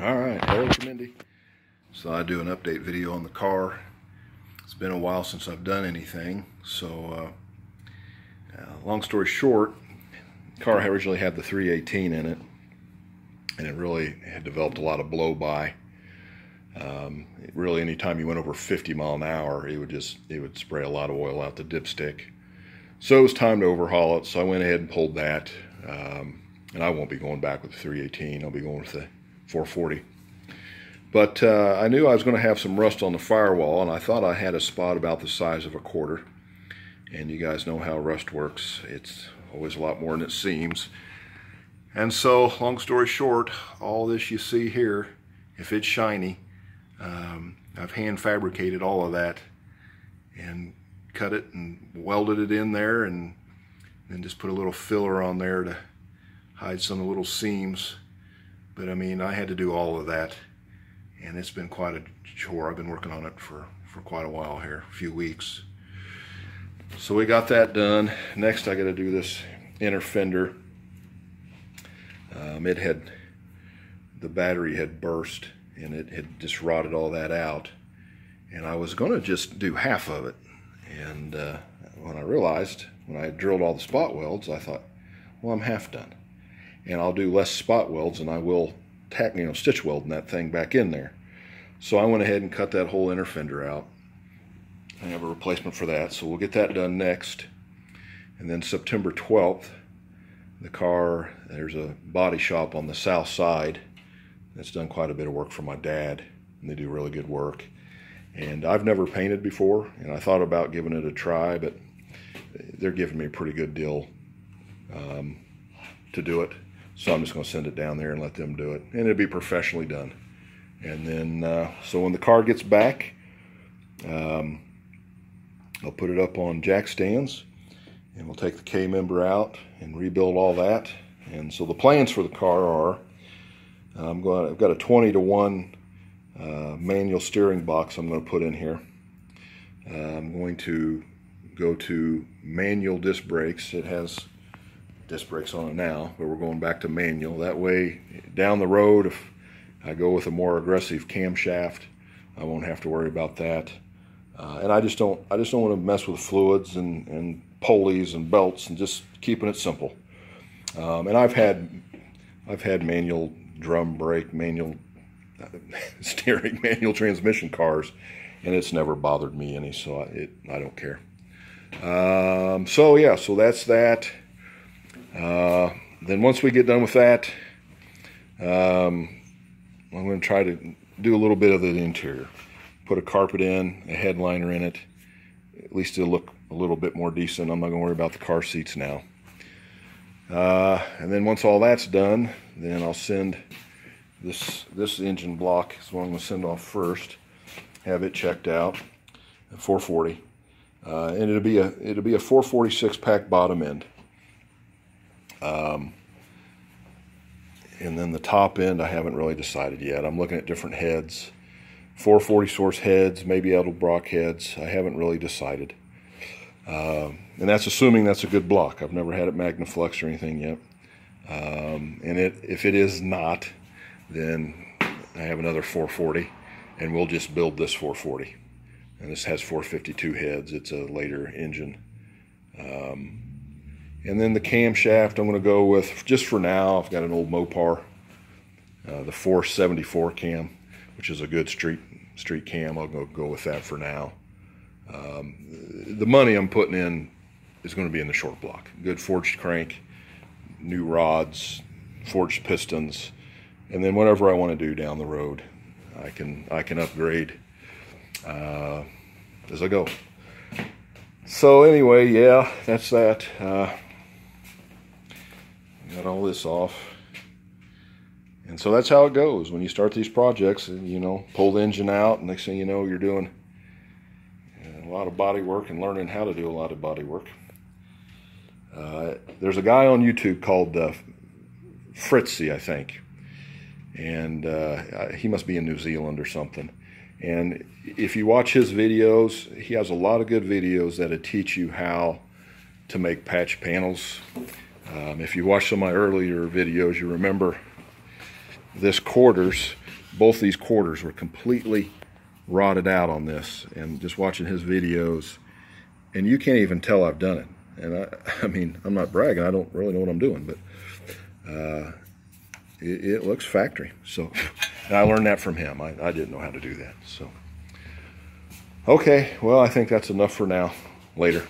Alright, hello Mindy. So I do an update video on the car. It's been a while since I've done anything, so long story short, the car originally had the 318 in it, and it really had developed a lot of blow-by. Really, anytime you went over 50 mile an hour, it would spray a lot of oil out the dipstick. So it was time to overhaul it, so I went ahead and pulled that. And I won't be going back with the 318, I'll be going with the 440. But I knew I was going to have some rust on the firewall, and I thought I had a spot about the size of a quarter. And you guys know how rust works. It's always a lot more than it seems. And so, long story short, all this you see here, if it's shiny, I've hand fabricated all of that and cut it and welded it in there, and then just put a little filler on there to hide some of the little seams. But I mean, I had to do all of that, and it's been quite a chore. I've been working on it for quite a while here, a few weeks. So we got that done. Next I got to do this inner fender. The battery had burst, and it had just rotted all that out, and I was going to just do half of it. And when I realized, when I drilled all the spot welds, I thought, well, I'm half done, and I'll do less spot welds and I will stitch welding that thing back in there. So I went ahead and cut that whole inner fender out. I have a replacement for that, so we'll get that done next. And then September 12th, the car, there's a body shop on the south side that's done quite a bit of work for my dad, and they do really good work. And I've never painted before, and I thought about giving it a try, but they're giving me a pretty good deal to do it. So I'm just going to send it down there and let them do it, and it'll be professionally done. And then, so when the car gets back, I'll put it up on jack stands, and we'll take the K-member out and rebuild all that. And so the plans for the car are, I've got a 20-to-1 manual steering box I'm going to put in here. I'm going to go to manual disc brakes. It has disc brakes on it now, but we're going back to manual. That way, down the road, if I go with a more aggressive camshaft, I won't have to worry about that. And I just don't want to mess with fluids and pulleys and belts, and just keeping it simple. And I've had manual drum brake, manual steering, manual transmission cars, and it's never bothered me any, so I don't care. So yeah, so that's that. Then once we get done with that, I'm going to try to do a little bit of the interior. Put a carpet in, a headliner in it. At least it'll look a little bit more decent. I'm not going to worry about the car seats now. And then once all that's done, then I'll send this engine block is what I'm going to send off first. Have it checked out at 440, and it'll be a 446 pack bottom end. And then the top end, I haven't really decided yet. I'm looking at different heads, 440 source heads, maybe Edelbrock heads. I haven't really decided. And that's assuming that's a good block. I've never had it Magnaflex or anything yet. And if it is not, then I have another 440, and we'll just build this 440. And this has 452 heads. It's a later engine. And then the camshaft I'm going to go with, just for now, I've got an old Mopar, the 474 cam, which is a good street cam. I'll go with that for now. The money I'm putting in is going to be in the short block. Good forged crank, new rods, forged pistons, and then whatever I want to do down the road, I can upgrade as I go. So anyway, yeah, that's that. Got all this off, and so that's how it goes when you start these projects. And pull the engine out, and next thing you know, you're doing a lot of body work and learning how to do a lot of body work. There's a guy on YouTube called Fritzy, I think, and he must be in New Zealand or something. And if you watch his videos, he has a lot of good videos that'll teach you how to make patch panels. If you watch some of my earlier videos, you remember this quarters. both these quarters were completely rotted out on this, and just watching his videos, and you can't even tell I've done it. And I mean, I'm not bragging, I don't really know what I'm doing, but it looks factory. So, and I learned that from him. I didn't know how to do that. So, okay, well, I think that's enough for now. Later.